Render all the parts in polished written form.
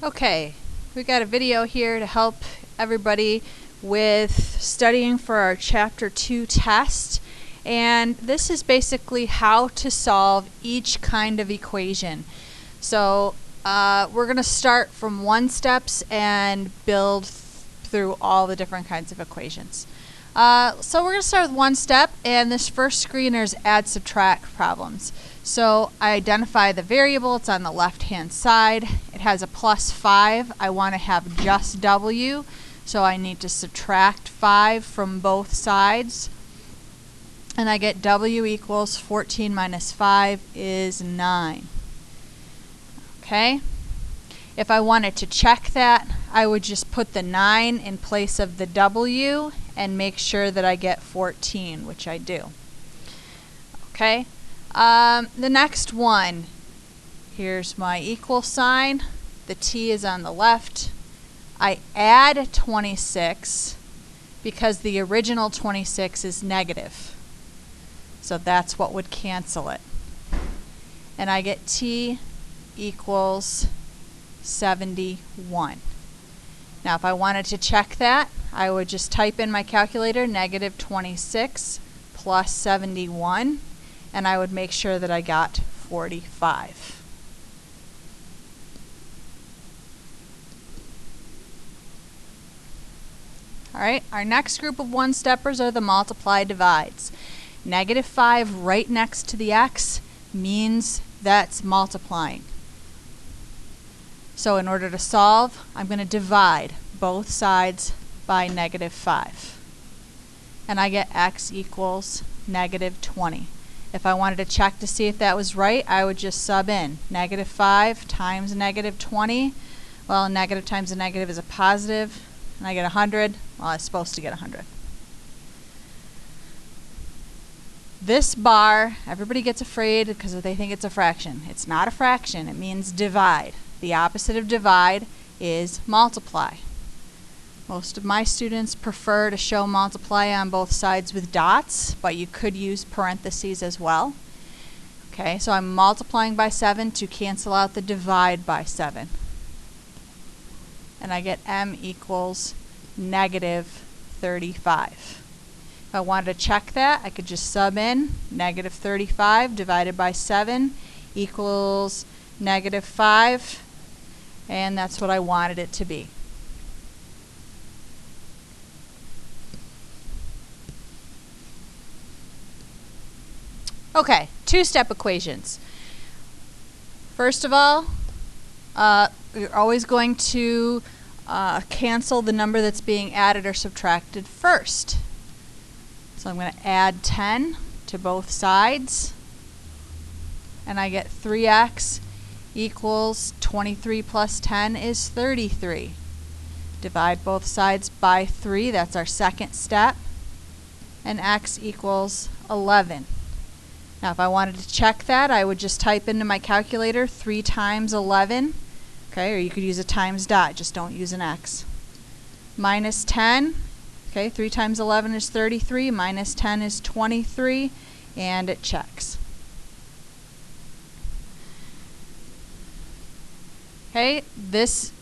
Okay, we got a video here to help everybody with studying for our Chapter 2 test, and this is basically how to solve each kind of equation. So we're going to start from one steps and build through all the different kinds of equations. So we're going to start with one step, and this first screen is add subtract problems. So I identify the variable, it's on the left hand side, it has a plus 5, I want to have just W, so I need to subtract 5 from both sides, and I get W equals 14 minus 5 is 9. Okay, if I wanted to check that, I would just put the 9 in place of the W and make sure that I get 14, which I do. Okay. The next one, here's my equal sign, the T is on the left. I add 26 because the original 26 is negative. So that's what would cancel it. And I get T equals 71. Now if I wanted to check that, I would just type in my calculator, negative 26 plus 71. And I would make sure that I got 45. Alright, our next group of one-steppers are the multiply divides. Negative 5 right next to the x means that's multiplying. So in order to solve, I'm going to divide both sides by negative 5. And I get x equals negative 20. If I wanted to check to see if that was right, I would just sub in negative 5 times negative 20. Well, negative times a negative is a positive, and I get 100. Well, I was supposed to get 100. This bar, everybody gets afraid because they think it's a fraction. It's not a fraction. It means divide. The opposite of divide is multiply. Most of my students prefer to show multiply on both sides with dots, but you could use parentheses as well. Okay, so I'm multiplying by 7 to cancel out the divide by 7. And I get m equals negative 35. If I wanted to check that, I could just sub in negative 35 divided by 7 equals negative 5, and that's what I wanted it to be. Okay, two-step equations. First of all, you're always going to cancel the number that's being added or subtracted first. So I'm going to add 10 to both sides, and I get 3x equals 23 plus 10 is 33. Divide both sides by 3, that's our second step, and x equals 11. Now if I wanted to check that, I would just type into my calculator 3 times 11, okay, or you could use a times dot, just don't use an x. Minus 10, okay, 3 times 11 is 33, minus 10 is 23, and it checks. Okay, this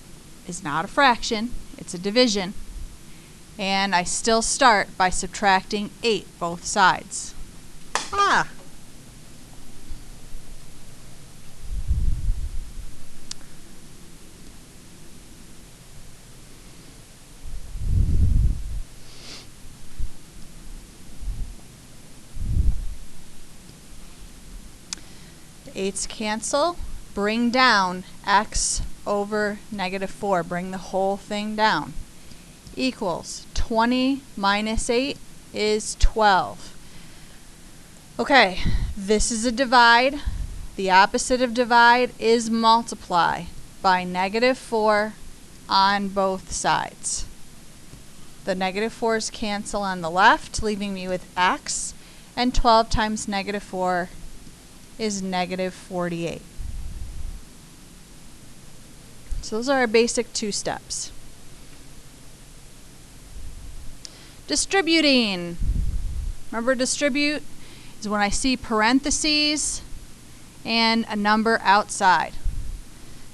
is not a fraction, it's a division, and I still start by subtracting 8 both sides. Ah! The 8's cancel. Bring down x over negative 4. Bring the whole thing down. Equals 20 minus 8 is 12. Okay, this is a divide. The opposite of divide is multiply by negative 4 on both sides. The negative 4's cancel on the left, leaving me with x, and 12 times negative 4 is negative 48. So those are our basic two steps. Distributing. Remember, distribute is when I see parentheses and a number outside.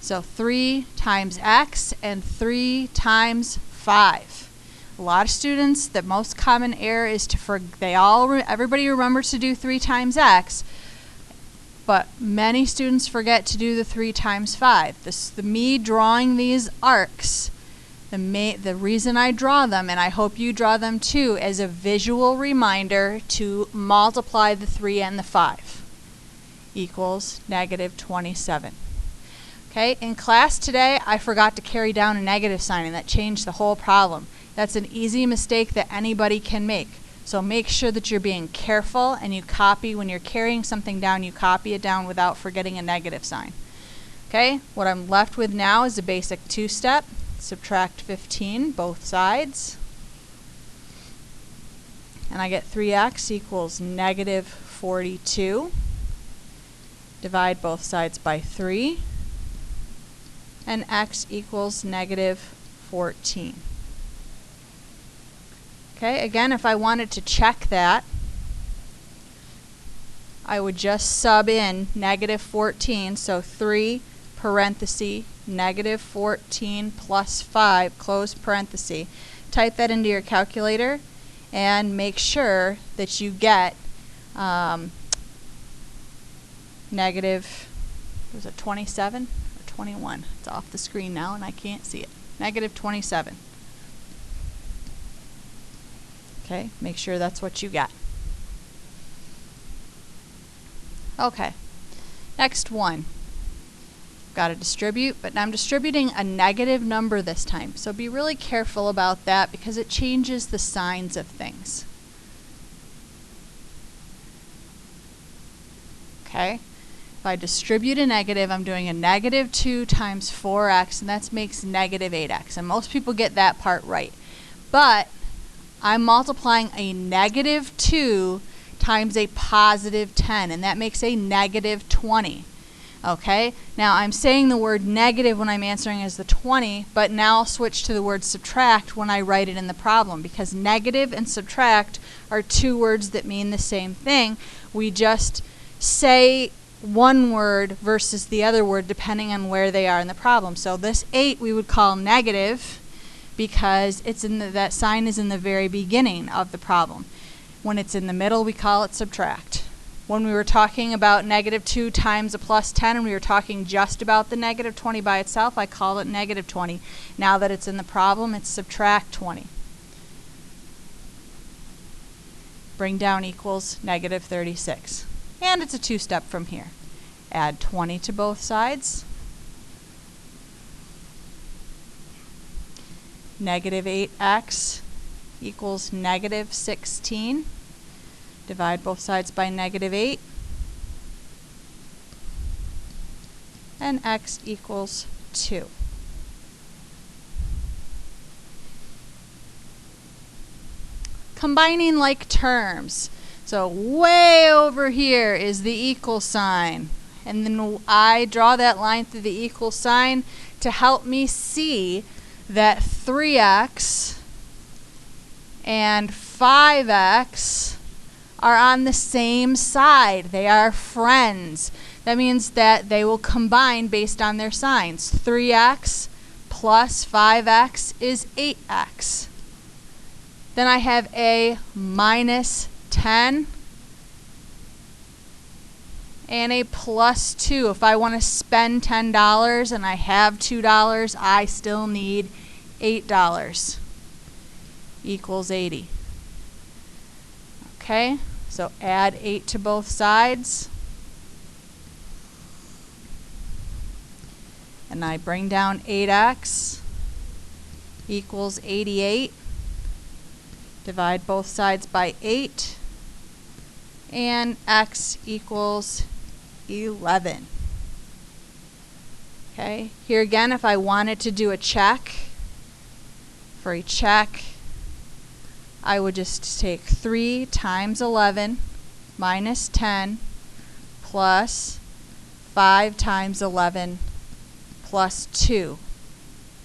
So 3 times x and 3 times 5. A lot of students, the most common error is everybody remembers to do 3 times x, but many students forget to do the 3 times 5. Me drawing these arcs, the reason I draw them, and I hope you draw them too, as a visual reminder to multiply the 3 and the 5 equals negative 27. Okay, in class today, I forgot to carry down a negative sign, and that changed the whole problem. That's an easy mistake that anybody can make. So make sure that you're being careful and you copy, when you're carrying something down, you copy it down without forgetting a negative sign. Okay, what I'm left with now is a basic two-step. Subtract 15, both sides. And I get 3x equals negative 42. Divide both sides by 3. And x equals negative 14. Okay, again, if I wanted to check that, I would just sub in negative 14, so 3 parenthesis negative 14 plus 5 close parenthesis. Type that into your calculator and make sure that you get negative, was it 27 or 21? It's off the screen now and I can't see it. Negative 27. Okay, make sure that's what you got. Okay, next one. Got to distribute, but I'm distributing a negative number this time. So be really careful about that because it changes the signs of things. Okay, if I distribute a negative, I'm doing a negative 2 times 4x, and that makes negative 8x. And most people get that part right. But I'm multiplying a negative 2 times a positive 10, and that makes a negative 20. Okay, now I'm saying the word negative when I'm answering as the 20, but now I'll switch to the word subtract when I write it in the problem, because negative and subtract are two words that mean the same thing. We just say one word versus the other word depending on where they are in the problem. So this 8 we would call negative because it's in that sign is in the very beginning of the problem. When it's in the middle, we call it subtract. When we were talking about negative 2 times a plus 10 and we were talking just about the negative 20 by itself, I called it negative 20. Now that it's in the problem, it's subtract 20. Bring down equals negative 36. And it's a two-step from here. Add 20 to both sides. Negative 8x equals negative 16. Divide both sides by negative 8. And x equals 2. Combining like terms. So way over here is the equal sign. And then I draw that line through the equal sign to help me see that 3x and 5x are on the same side. They are friends. That means that they will combine based on their signs. 3x plus 5x is 8x. Then I have a minus 10 and a plus 2. If I want to spend $10 and I have $2, I still need $8 equals 80. Okay, so add 8 to both sides. And I bring down 8x equals 88. Divide both sides by 8. And x equals 11. Okay, here again, if I wanted to do a check, for a check, I would just take 3 times 11 minus 10 plus 5 times 11 plus 2.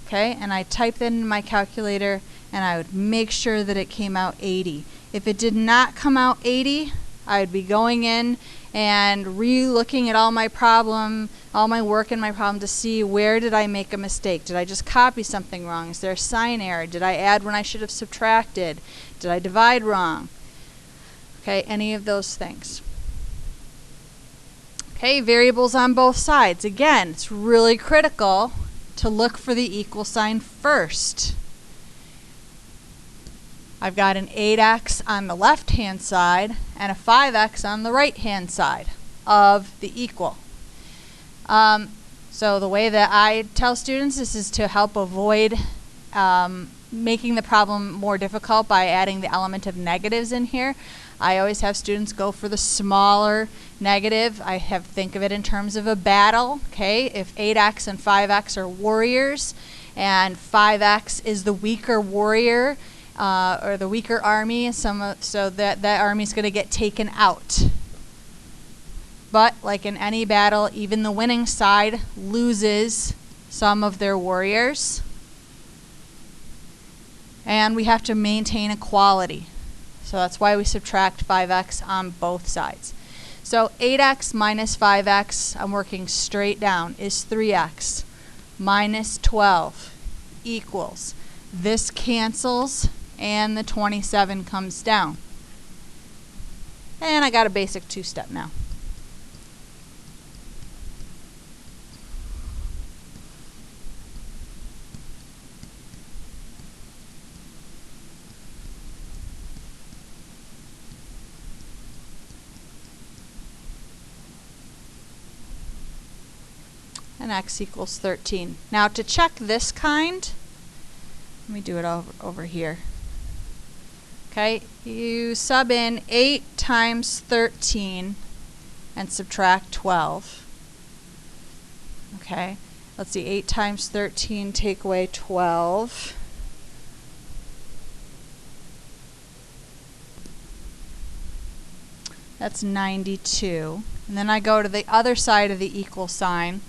Okay, and I type that in my calculator and I would make sure that it came out 80. If it did not come out 80, I would be going in and re-looking at all my work in my problem to see where did I make a mistake. Did I just copy something wrong? Is there a sign error? Did I add when I should have subtracted? Did I divide wrong? Okay, any of those things. Okay, variables on both sides. Again, it's really critical to look for the equal sign first. I've got an 8x on the left-hand side and a 5x on the right-hand side of the equal. So the way that I tell students this is to help avoid making the problem more difficult by adding the element of negatives in here. I always have students go for the smaller negative. I think of it in terms of a battle. Okay, if 8x and 5x are warriors and 5x is the weaker warrior, or the weaker army, so that army is going to get taken out. But like in any battle, even the winning side loses some of their warriors. And we have to maintain equality. So that's why we subtract 5x on both sides. So 8x minus 5x, I'm working straight down, is 3x minus 12 equals. This cancels, and the 27 comes down. And I got a basic two-step now. And x equals 13. Now to check this kind, let me do it over here. Okay, you sub in 8 times 13 and subtract 12. Okay, let's see, 8 times 13, take away 12. That's 92. And then I go to the other side of the equal sign.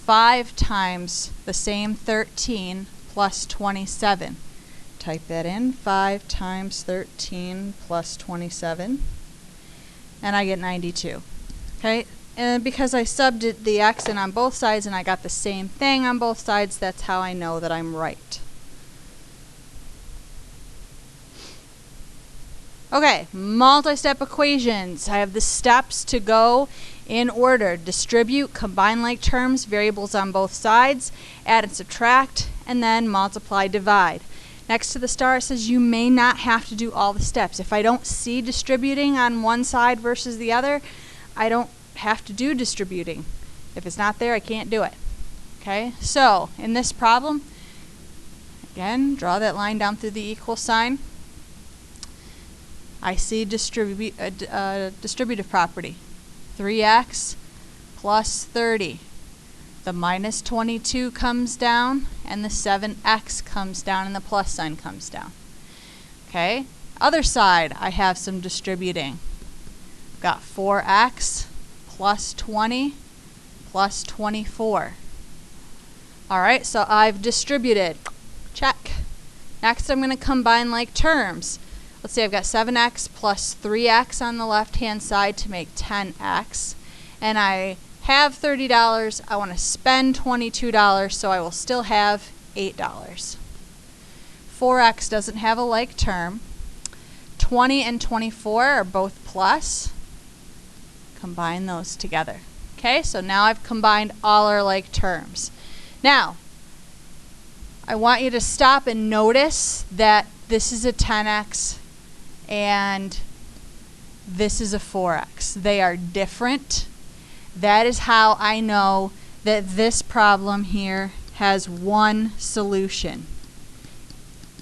5 times the same 13 plus 27. Type that in, 5 times 13 plus 27, and I get 92. Okay, and because I subbed the x in on both sides and I got the same thing on both sides, that's how I know that I'm right. Okay, multi-step equations. I have the steps to go in order. Distribute, combine like terms, variables on both sides, add and subtract, and then multiply, divide. Next to the star it says you may not have to do all the steps. If I don't see distributing on one side versus the other, I don't have to do distributing. If it's not there, I can't do it. Okay, so in this problem, again, draw that line down through the equal sign. I see distributive property. 3x plus 30. The minus 22 comes down, and the 7x comes down, and the plus sign comes down. Okay, other side, I have some distributing. I've got 4x plus 20 plus 24. All right, so I've distributed. Check. Next, I'm going to combine like terms. Let's see, I've got 7x plus 3x on the left-hand side to make 10x, and I have $30, I want to spend $22, so I will still have $8. 4x doesn't have a like term. 20 and 24 are both plus. Combine those together. Okay, so now I've combined all our like terms. Now, I want you to stop and notice that this is a 10x and this is a 4x. They are different. That is how I know that this problem here has one solution,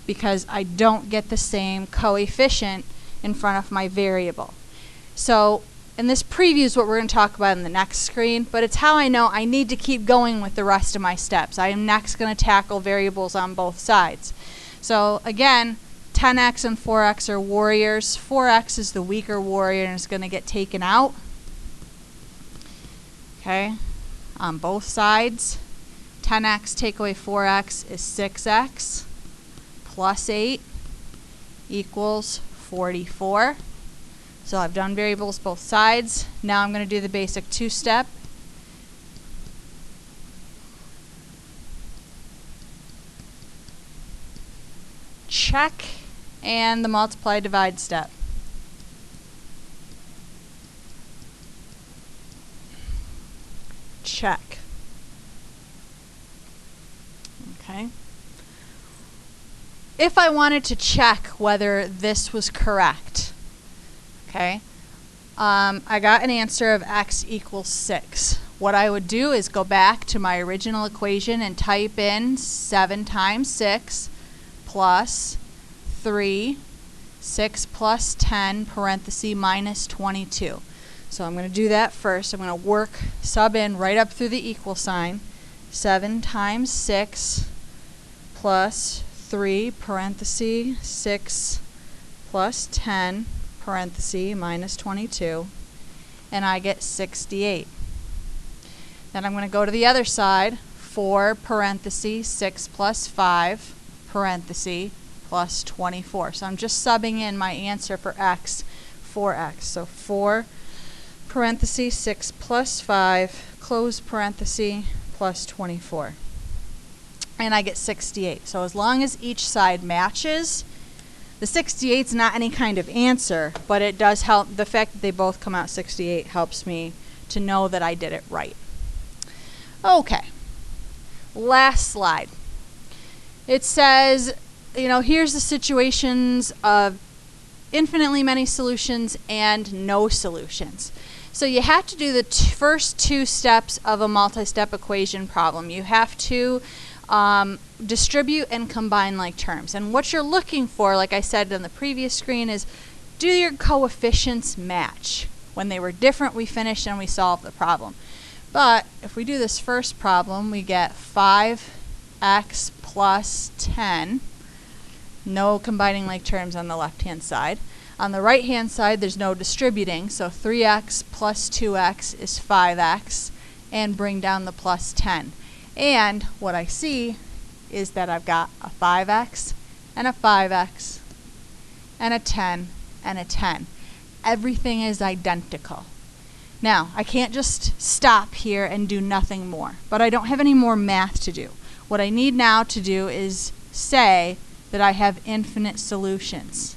because I don't get the same coefficient in front of my variable. So, and this previews what we're going to talk about in the next screen, but it's how I know I need to keep going with the rest of my steps. I am next going to tackle variables on both sides. So again, 10x and 4x are warriors. 4x is the weaker warrior and is going to get taken out. Okay, on both sides, 10x take away 4x is 6x plus 8 equals 44. So I've done variables both sides. Now I'm going to do the basic two-step. Check, and the multiply divide step. Check. Okay. If I wanted to check whether this was correct, okay, I got an answer of x equals 6. What I would do is go back to my original equation and type in 7 times 6 plus 3, 6 plus 10, parenthesis, minus 22. So I'm going to do that first. I'm going to sub in right up through the equal sign. 7 times 6 plus 3, parenthesis, 6 plus 10, parenthesis, minus 22. And I get 68. Then I'm going to go to the other side. 4, parenthesis, 6 plus 5, parenthesis, plus 24. So I'm just subbing in my answer for x, 4x. So 4, parenthesis, 6 plus 5, close parenthesis, plus 24. And I get 68. So as long as each side matches, the 68 is not any kind of answer, but it does help. The fact that they both come out 68 helps me to know that I did it right. Okay, last slide. It says, here's the situations of infinitely many solutions and no solutions. So you have to do the first two steps of a multi-step equation problem. You have to distribute and combine like terms. And what you're looking for, like I said on the previous screen, is do your coefficients match? When they were different, we finished and we solved the problem. But if we do this first problem, we get 5x plus 10. No combining like terms on the left-hand side. On the right-hand side, there's no distributing, so 3x plus 2x is 5x, and bring down the plus 10. And what I see is that I've got a 5x and a 5x and a 10 and a 10. Everything is identical. Now, I can't just stop here and do nothing more, but I don't have any more math to do. What I need now to do is say that I have infinite solutions.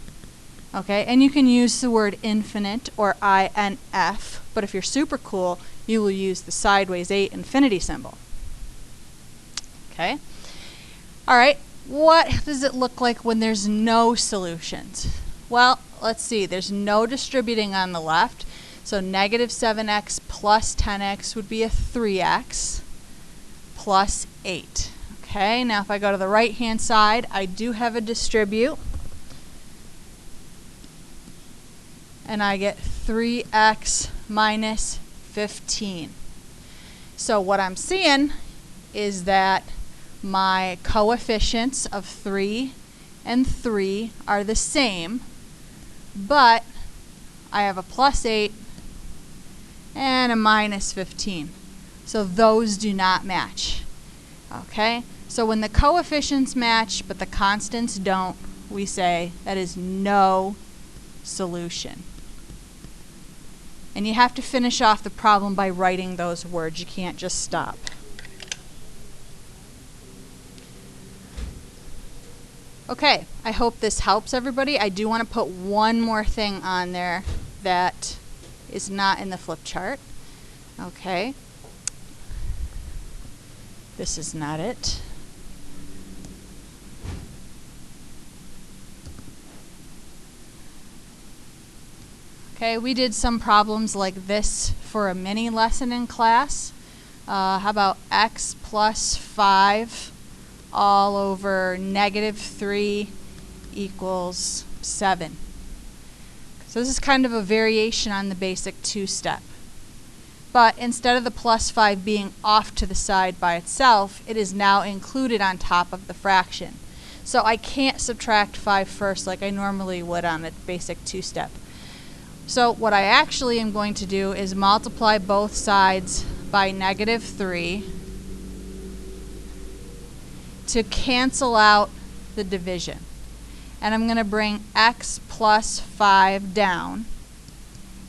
Okay, and you can use the word infinite or INF, but if you're super cool, you will use the sideways 8 infinity symbol. Okay, all right, what does it look like when there's no solutions? Well, let's see, there's no distributing on the left, so negative 7x plus 10x would be a 3x plus 8. Okay, now if I go to the right-hand side, I do have a distribute. And I get 3x minus 15. So what I'm seeing is that my coefficients of 3 and 3 are the same, but I have a plus 8 and a minus 15. So those do not match. Okay? So when the coefficients match but the constants don't, we say that is no solution. And you have to finish off the problem by writing those words. You can't just stop. Okay, I hope this helps everybody. I do want to put one more thing on there that is not in the flip chart. Okay. This is not it. Okay, we did some problems like this for a mini lesson in class. How about x plus 5 all over negative 3 equals 7. So this is kind of a variation on the basic two-step. But instead of the plus 5 being off to the side by itself, it is now included on top of the fraction. So I can't subtract 5 first like I normally would on a basic two-step. So what I actually am going to do is multiply both sides by negative 3 to cancel out the division. And I'm going to bring x plus 5 down.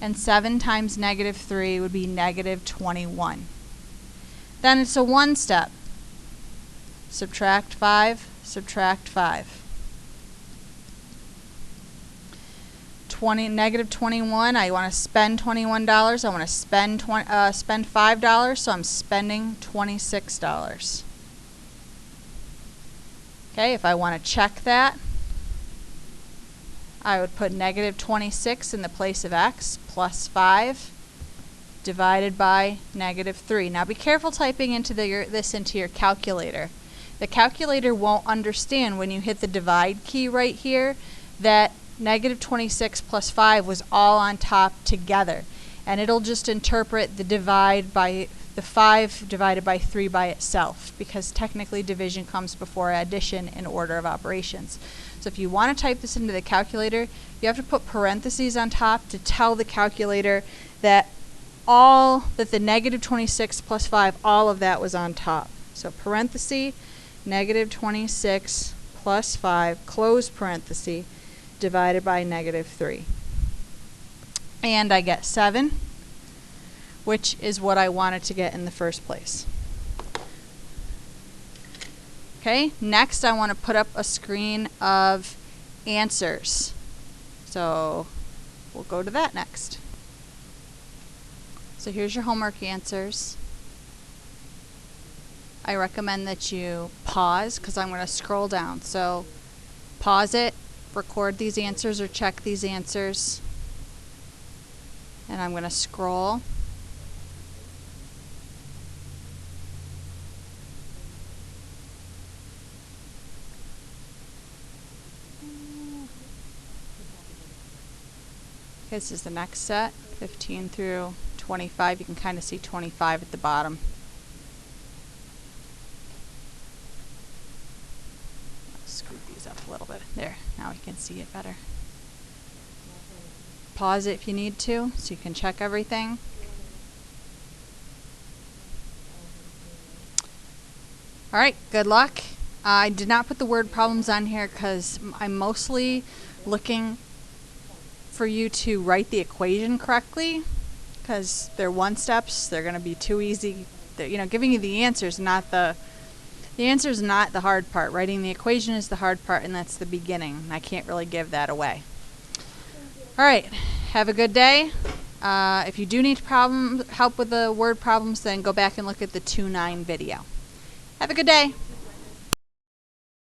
and 7 times negative 3 would be negative 21. Then it's a one step. Subtract 5, subtract 5. Negative 21, I want to spend $21. I want to spend $5, so I'm spending $26. Okay, if I want to check that, I would put negative 26 in the place of x plus 5 divided by negative 3. Now be careful typing into this into your calculator. The calculator won't understand when you hit the divide key right here that negative 26 plus 5 was all on top together. And it'll just interpret the divide by the 5 divided by 3 by itself, because technically division comes before addition in order of operations. So if you want to type this into the calculator, you have to put parentheses on top to tell the calculator that the negative 26 plus 5, all of that was on top. So parenthesis, negative 26 plus 5, close parenthesis, divided by negative 3. And I get 7, which is what I wanted to get in the first place. Okay, next I want to put up a screen of answers. So we'll go to that next. So here's your homework answers. I recommend that you pause because I'm going to scroll down. So pause it, record these answers or check these answers, and I'm going to scroll. Okay, this is the next set, 15 through 25. You can kind of see 25 at the bottom. Screw these up a little bit. There, now we can see it better. Pause it if you need to, so you can check everything. Alright, good luck. I did not put the word problems on here because I'm mostly looking for you to write the equation correctly, because they're one steps. They're going to be too easy. Giving you the answers, the answer is not the hard part. Writing the equation is the hard part, and that's the beginning. I can't really give that away. All right, have a good day. If you do need help with the word problems, then go back and look at the 2-9 video. Have a good day.